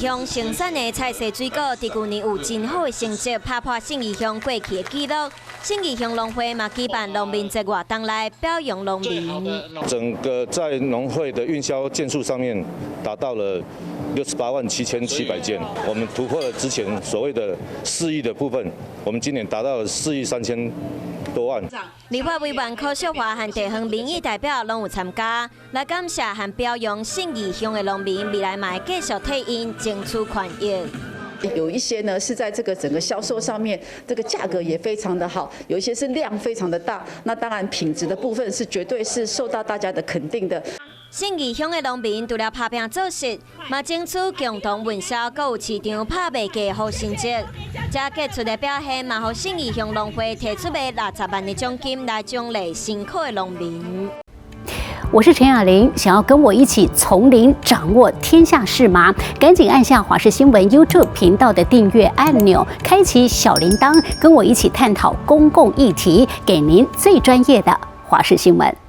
乡生产的菜色水果，伫去年有真好的成绩，打破信义乡过去的纪录。信义乡农会嘛举办农民节活动来表扬农民。整个在农会的运销件数上面达到了68.7700件，我们突破了之前所谓的4亿的部分，我们今年达到了4亿3000多万。立法委员柯秀华和地方民意代表拢有参加，来感谢和表扬信义乡的农民，未来嘛会继续替因争取权益。有一些呢是在这个整个销售上面，这个价格也非常的好；有一些是量非常的大。那当然品质的部分是绝对是受到大家的肯定的。信义乡的农民除了打拼做事，嘛争取共同运销，阁有市场拍卖价好成绩。这杰出的表现嘛，予信义乡农会提出的60万的奖金来奖励辛苦的农民。我是陈雅玲，想要跟我一起从零掌握天下事吗？赶紧按下华视新闻 YouTube 频道的订阅按钮，开启小铃铛，跟我一起探讨公共议题，给您最专业的华视新闻。